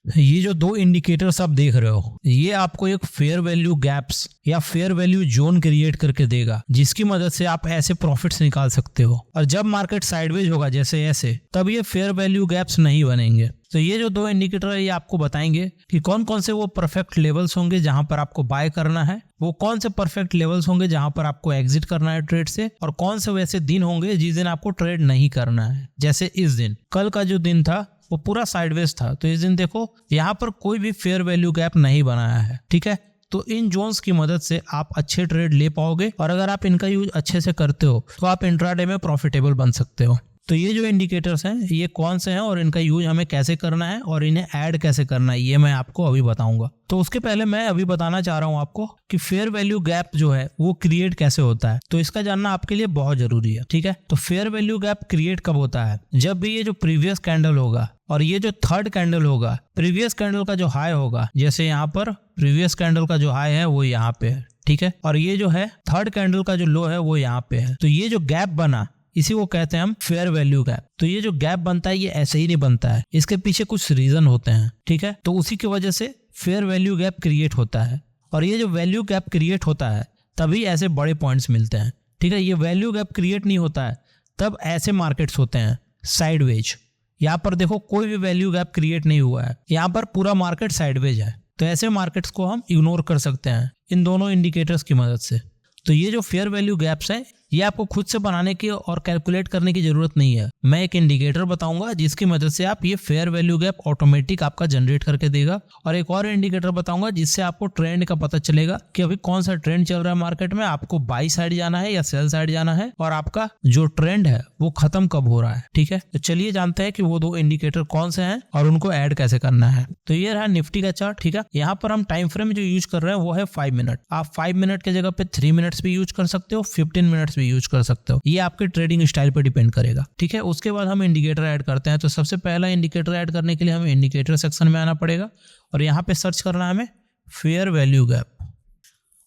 ये जो दो इंडिकेटर्स आप देख रहे हो, ये आपको एक फेयर वैल्यू गैप्स या फेयर वैल्यू जोन क्रिएट करके देगा, जिसकी मदद से आप ऐसे प्रॉफिट्स निकाल सकते हो। और जब मार्केट साइडवेज होगा जैसे ऐसे, तब ये फेयर वैल्यू गैप्स नहीं बनेंगे। तो ये जो दो इंडिकेटर है ये आपको बताएंगे कि कौन कौन से वो परफेक्ट लेवल्स होंगे जहां पर आपको बाय करना है, वो कौन से परफेक्ट लेवल्स होंगे जहां पर आपको एग्जिट करना है ट्रेड से, और कौन से वैसे दिन होंगे जिस दिन आपको ट्रेड नहीं करना है। जैसे इस दिन, कल का जो दिन था वो पूरा साइडवेज था, तो इस दिन देखो यहाँ पर कोई भी फेयर वैल्यू गैप नहीं बनाया है, ठीक है। तो इन जोन्स की मदद से आप अच्छे ट्रेड ले पाओगे, और अगर आप इनका यूज अच्छे से करते हो तो आप इंट्राडे में प्रॉफिटेबल बन सकते हो। तो ये जो इंडिकेटर्स हैं ये कौन से हैं और इनका यूज हमें कैसे करना है और इन्हें ऐड कैसे करना है, ये मैं आपको अभी बताऊंगा। तो उसके पहले मैं अभी बताना चाह रहा हूं आपको कि फेयर वैल्यू गैप जो है वो क्रिएट कैसे होता है, तो इसका जानना आपके लिए बहुत जरूरी है, ठीक है। तो फेयर वैल्यू गैप क्रिएट कब होता है? जब भी ये जो प्रीवियस कैंडल होगा और ये जो थर्ड कैंडल होगा, प्रीवियस कैंडल का जो हाई होगा, जैसे यहाँ पर प्रीवियस कैंडल का जो हाई है वो यहाँ पे है, ठीक है, और ये जो है थर्ड कैंडल का जो लो है वो यहाँ पे है। तो ये जो गैप बना इसी को कहते हैं हम फेयर वैल्यू गैप। तो ये जो गैप बनता है ये ऐसे ही नहीं बनता है, इसके पीछे कुछ रीजन होते हैं, ठीक है। तो उसी की वजह से फेयर वैल्यू गैप क्रिएट होता है, और ये जो वैल्यू गैप क्रिएट होता है तभी ऐसे बड़े पॉइंट्स मिलते हैं, ठीक है। ये वैल्यू गैप क्रिएट नहीं होता है तब ऐसे मार्केट्स होते हैं साइडवेज। यहाँ पर देखो कोई भी वैल्यू गैप क्रिएट नहीं हुआ है, यहाँ पर पूरा मार्केट साइडवेज है। तो ऐसे मार्केट्स को हम इग्नोर कर सकते हैं इन दोनों इंडिकेटर्स की मदद से। तो ये जो फेयर वैल्यू गैप्स है ये आपको खुद से बनाने की और कैलकुलेट करने की जरूरत नहीं है। मैं एक इंडिकेटर बताऊंगा जिसकी मदद से आप ये फेयर वैल्यू गैप ऑटोमेटिक आपका जनरेट करके देगा, और एक और इंडिकेटर बताऊंगा जिससे आपको ट्रेंड का पता चलेगा कि अभी कौन सा ट्रेंड चल रहा है मार्केट में, आपको बाई साइड जाना है या सेल साइड जाना है, और आपका जो ट्रेंड है वो खत्म कब हो रहा है, ठीक है। तो चलिए जानते हैं कि वो दो इंडिकेटर कौन से हैं और उनको ऐड कैसे करना है। तो ये रहा निफ्टी का चार्ट, ठीक है। यहाँ पर हम टाइम फ्रेम जो यूज कर रहे हैं वो है 5 मिनट। आप 5 मिनट की जगह पे 3 मिनट्स भी यूज कर सकते हो, 15 मिनट्स भी यूज कर सकते हो, ये आपके ट्रेडिंग स्टाइल पर डिपेंड करेगा, ठीक है। उसके बाद हम इंडिकेटर ऐड करते हैं। तो सबसे पहला इंडिकेटर ऐड करने के लिए हमें इंडिकेटर सेक्शन में आना पड़ेगा, और यहाँ पे सर्च करना है हमें फेयर वैल्यू गैप।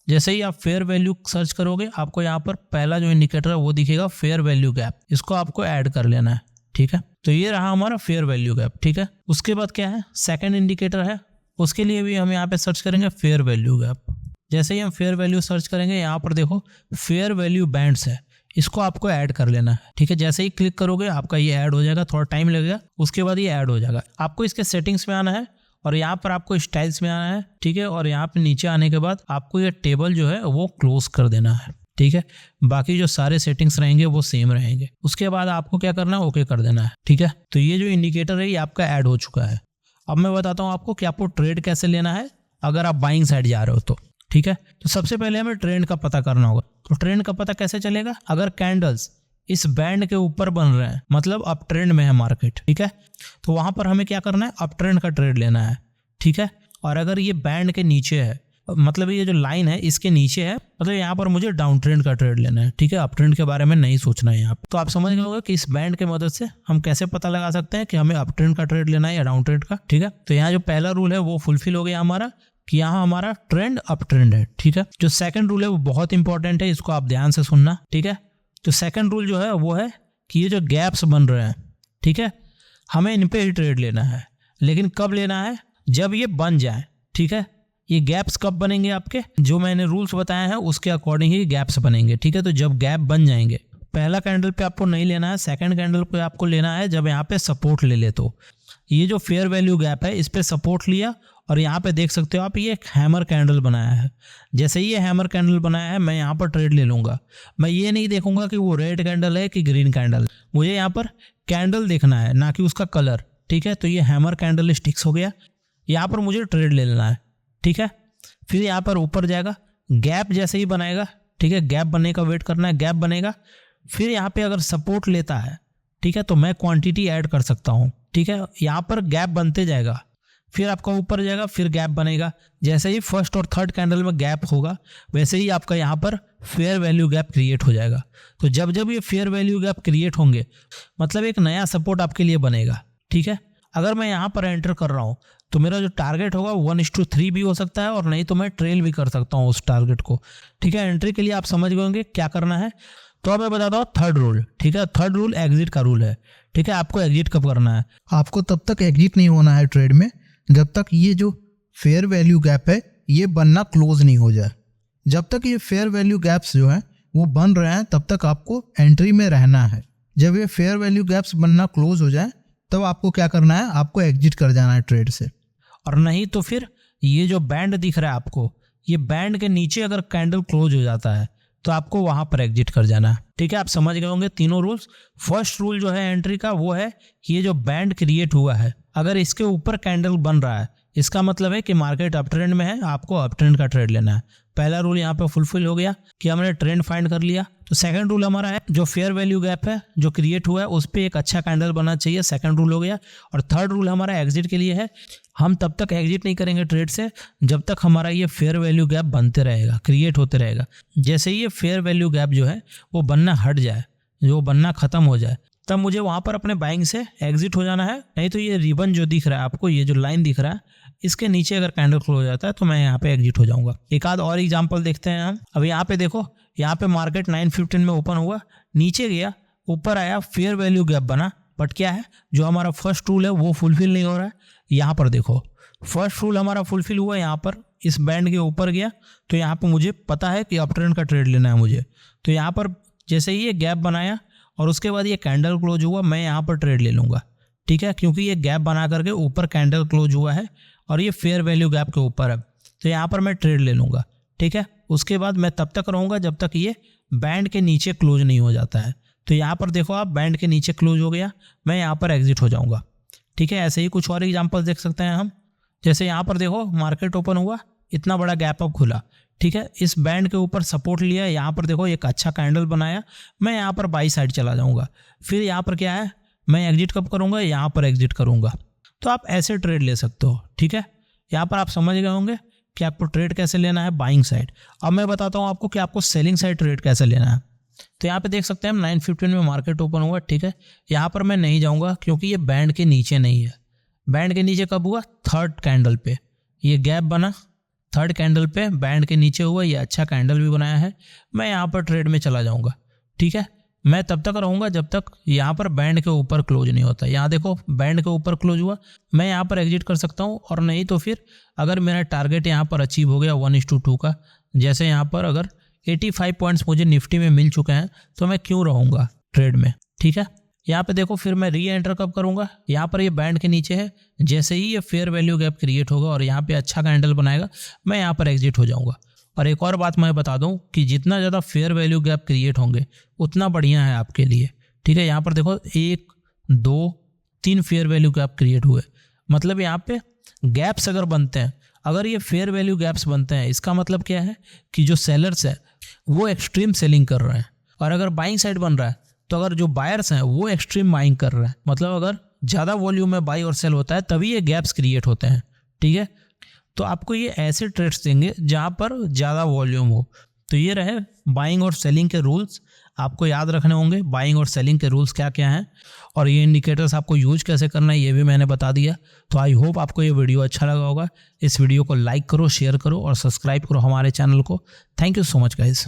जैसे ही आप फेयर वैल्यू सर्च करोगे आपको यहाँ पर पहला जो इंडिकेटर है वो दिखेगा फेयर वैल्यू गैप, इसको आपको ऐड कर लेना है, ठीक है। तो ये रहा हमारा फेयर वैल्यू गैप, ठीक है। उसके बाद क्या है, सेकंड इंडिकेटर है, उसके लिए भी हम यहाँ पे सर्च करेंगे फेयर वैल्यू गैप। जैसे ही हम फेयर वैल्यू सर्च करेंगे यहाँ पर देखो फेयर वैल्यू बैंड्स है, इसको आपको ऐड कर लेना है, ठीक है। जैसे ही क्लिक करोगे आपका ये ऐड हो जाएगा, थोड़ा टाइम लगेगा, उसके बाद ये ऐड हो जाएगा। आपको इसके सेटिंग्स में आना है और यहाँ पर आपको स्टाइल्स में आना है, ठीक है। और यहाँ पे नीचे आने के बाद आपको ये टेबल जो है वो क्लोज कर देना है, ठीक है। बाकी जो सारे सेटिंग्स रहेंगे वो सेम रहेंगे। उसके बाद आपको क्या करना है, ओके कर देना है, ठीक है। तो ये जो इंडिकेटर है ये आपका ऐड हो चुका है। अब मैं बताता हूँ आपको कि आपको ट्रेड कैसे लेना है अगर आप बाइंग साइड जा रहे हो तो, ठीक है। तो सबसे पहले हमें ट्रेंड का पता करना होगा। तो ट्रेंड का पता कैसे चलेगा, अगर कैंडल्स इस बैंड के ऊपर बन रहे हैं मतलब अप ट्रेंड में है मार्केट, ठीक है, तो वहां पर हमें क्या करना है, अप ट्रेंड का ट्रेड लेना है, ठीक है। और अगर ये बैंड के नीचे है मतलब ये जो लाइन है इसके नीचे है, मतलब यहाँ पर मुझे डाउन ट्रेंड का ट्रेड लेना है, ठीक है। अप ट्रेंड के बारे में नहीं सोचना है यहाँ पर। तो आप समझ गए होंगे कि इस बैंड की मदद से हम कैसे पता लगा सकते हैं कि हमें अप ट्रेंड का ट्रेड लेना है या डाउन ट्रेंड का, ठीक है। तो यहाँ जो पहला रूल है वो फुलफिल हो गया हमारा कि यहाँ हमारा ट्रेंड अप ट्रेंड है, ठीक है। जो सेकंड रूल है वो बहुत इंपॉर्टेंट है, इसको आप ध्यान से सुनना, ठीक है। तो सेकंड रूल जो है वो है कि ये जो गैप्स बन रहे हैं, ठीक है, हमें इन पे ही ट्रेड लेना है, लेकिन कब लेना है, जब ये बन जाए, ठीक है। ये गैप्स कब बनेंगे आपके, जो मैंने रूल्स बताए हैं उसके अकॉर्डिंग ही गैप्स बनेंगे, ठीक है। तो जब गैप बन जाएंगे, पहला कैंडल पे आपको नहीं लेना है, सेकंड कैंडल पे आपको लेना है जब यहाँ पे सपोर्ट ले ले। तो ये जो फेयर वैल्यू गैप है इस पे सपोर्ट लिया, और यहाँ पे देख सकते हो आप ये एक हैमर कैंडल बनाया है। जैसे ही ये हैमर कैंडल बनाया है मैं यहाँ पर ट्रेड ले लूँगा। मैं ये नहीं देखूंगा कि वो रेड कैंडल है कि ग्रीन कैंडल, मुझे यहाँ पर कैंडल देखना है ना कि उसका कलर, ठीक है। तो ये हैमर कैंडल स्टिक्स हो गया, यहाँ पर मुझे ट्रेड ले लेना है, ठीक है। फिर यहाँ पर ऊपर जाएगा, गैप जैसे ही बनाएगा, ठीक है, गैप बनने का वेट करना है, गैप बनेगा, फिर यहाँ पे अगर सपोर्ट लेता है, ठीक है, तो मैं क्वांटिटी ऐड कर सकता हूँ, ठीक है। यहाँ पर गैप बनते जाएगा, फिर आपका ऊपर जाएगा, फिर गैप बनेगा। जैसे ही फर्स्ट और थर्ड कैंडल में गैप होगा वैसे ही आपका यहाँ पर फेयर वैल्यू गैप क्रिएट हो जाएगा। तो जब जब ये फेयर वैल्यू गैप क्रिएट होंगे मतलब एक नया सपोर्ट आपके लिए बनेगा, ठीक है। अगर मैं यहाँ पर एंटर कर रहा हूँ तो मेरा जो टारगेट होगा 1:3 भी हो सकता है, और नहीं तो मैं ट्रेल भी कर सकता हूँ उस टारगेट को, ठीक है। एंट्री के लिए आप समझ गए होंगे क्या करना है। तो अब मैं बताता हूँ थर्ड रूल, ठीक है। थर्ड रूल एग्जिट का रूल है, ठीक है। आपको एग्जिट कब करना है, आपको तब तक एग्जिट नहीं होना है ट्रेड में जब तक ये जो फेयर वैल्यू गैप है ये बनना क्लोज नहीं हो जाए। जब तक ये फेयर वैल्यू गैप्स जो हैं वो बन रहे हैं तब तक आपको एंट्री में रहना है। जब ये फेयर वैल्यू गैप्स बनना क्लोज हो जाए तब आपको क्या करना है, आपको एग्जिट कर जाना है ट्रेड से। और नहीं तो फिर ये जो बैंड दिख रहा है आपको, ये बैंड के नीचे अगर कैंडल क्लोज हो जाता है तो आपको वहां पर एग्जिट कर जाना है। ठीक है, आप समझ गए होंगे तीनों रूल्स। फर्स्ट रूल जो है एंट्री का वो है कि ये जो बैंड क्रिएट हुआ है अगर इसके ऊपर कैंडल बन रहा है इसका मतलब है कि मार्केट अप ट्रेंड में है, आपको अप ट्रेंड का ट्रेड लेना है। पहला रूल यहाँ पे फुलफिल हो गया कि हमने ट्रेंड फाइंड कर लिया। तो सेकंड रूल हमारा है जो फेयर वैल्यू गैप है जो क्रिएट हुआ है उस पर एक अच्छा कैंडल बनना चाहिए, सेकंड रूल हो गया। और थर्ड रूल हमारा एग्जिट के लिए है, हम तब तक एग्जिट नहीं करेंगे ट्रेड से जब तक हमारा ये फेयर वैल्यू गैप बनते रहेगा, क्रिएट होते रहेगा। जैसे ये फेयर वैल्यू गैप जो है वो बनना हट जाए, जो बनना खत्म हो जाए, तब मुझे वहां पर अपने बाइंग से एग्जिट हो जाना है। नहीं तो ये रिबन जो दिख रहा है आपको, ये जो लाइन दिख रहा है इसके नीचे अगर कैंडल क्लोज हो जाता है तो मैं यहाँ पे एग्जिट हो जाऊंगा। एक आध और एग्जांपल देखते हैं हम। अब यहाँ पे देखो, यहाँ पे मार्केट 915 में ओपन हुआ, नीचे गया, ऊपर आया, फेयर वैल्यू गैप बना, बट क्या है जो हमारा फर्स्ट रूल है वो फुलफिल नहीं हो रहा है। यहाँ पर देखो फर्स्ट रूल हमारा फुलफिल हुआ, यहाँ पर इस बैंड के ऊपर गया तो यहाँ पर मुझे पता है कि अप ट्रेंड का ट्रेड लेना है मुझे। तो यहाँ पर जैसे ही ये गैप बनाया और उसके बाद ये कैंडल क्लोज हुआ, मैं यहाँ पर ट्रेड ले लूँगा। ठीक है, क्योंकि ये गैप बना करके ऊपर कैंडल क्लोज हुआ है और ये फेयर वैल्यू गैप के ऊपर है, तो यहाँ पर मैं ट्रेड ले लूँगा। ठीक है, उसके बाद मैं तब तक रहूँगा जब तक ये बैंड के नीचे क्लोज नहीं हो जाता है। तो यहाँ पर देखो आप, बैंड के नीचे क्लोज हो गया, मैं यहाँ पर एग्जिट हो जाऊँगा। ठीक है, ऐसे ही कुछ और एग्जाम्पल देख सकते हैं हम। जैसे यहाँ पर देखो मार्केट ओपन हुआ, इतना बड़ा गैप अप खुला, ठीक है, इस बैंड के ऊपर सपोर्ट लिया, यहाँ पर देखो एक अच्छा कैंडल बनाया, मैं यहाँ पर बाई साइड चला जाऊँगा। फिर यहाँ पर क्या है, मैं एग्जिट कब करूँगा, यहाँ पर एग्जिट करूँगा। तो आप ऐसे ट्रेड ले सकते हो। ठीक है, यहाँ पर आप समझ गए होंगे कि आपको ट्रेड कैसे लेना है बाइंग साइड। अब मैं बताता हूँ आपको कि आपको सेलिंग साइड ट्रेड कैसे लेना है। तो यहाँ पे देख सकते हैं हम 915 में मार्केट ओपन हुआ। ठीक है, यहाँ पर मैं नहीं जाऊँगा क्योंकि ये बैंड के नीचे नहीं है। बैंड के नीचे कब हुआ, थर्ड कैंडल पे ये गैप बना, थर्ड कैंडल पे बैंड के नीचे हुआ, ये अच्छा कैंडल भी बनाया है, मैं यहाँ पर ट्रेड में चला जाऊँगा। ठीक है, मैं तब तक रहूँगा जब तक यहाँ पर बैंड के ऊपर क्लोज नहीं होता। यहाँ देखो बैंड के ऊपर क्लोज हुआ, मैं यहाँ पर एग्जिट कर सकता हूँ। और नहीं तो फिर अगर मेरा टारगेट यहाँ पर अचीव हो गया 1:2 का, जैसे यहाँ पर अगर 85 पॉइंट्स मुझे निफ्टी में मिल चुके हैं तो मैं क्यों रहूँगा ट्रेड में। ठीक है, यहाँ पे देखो फिर मैं री एंटर कब करूँगा, यहाँ पर ये बैंड के नीचे है, जैसे ही ये फेयर वैल्यू गैप क्रिएट होगा और यहाँ पे अच्छा कैंडल बनाएगा, मैं यहाँ पर एग्जिट हो जाऊँगा। और एक और बात मैं बता दूं कि जितना ज़्यादा फेयर वैल्यू गैप क्रिएट होंगे उतना बढ़िया है आपके लिए। ठीक है, यहाँ पर देखो 1 2 3 फेयर वैल्यू गैप क्रिएट हुए, मतलब यहाँ पे गैप्स अगर बनते हैं, अगर ये फेयर वैल्यू गैप्स बनते हैं इसका मतलब क्या है कि जो सेलर्स है वो एक्सट्रीम सेलिंग कर रहे हैं। और अगर बाइंग साइड बन रहा है तो अगर जो बायर्स हैं वो एक्सट्रीम बाइंग कर रहे हैं, मतलब अगर ज़्यादा वॉल्यूम में बाई और सेल होता है तभी ये गैप्स क्रिएट होते हैं। ठीक है, तो आपको ये ऐसे ट्रेड्स देंगे जहाँ पर ज़्यादा वॉल्यूम हो। तो ये रहे बाइंग और सेलिंग के रूल्स, आपको याद रखने होंगे बाइंग और सेलिंग के रूल्स क्या क्या हैं, और ये इंडिकेटर्स आपको यूज कैसे करना है ये भी मैंने बता दिया। तो आई होप आपको ये वीडियो अच्छा लगा होगा। इस वीडियो को लाइक करो, शेयर करो और सब्सक्राइब करो हमारे चैनल को। Thank you so much guys.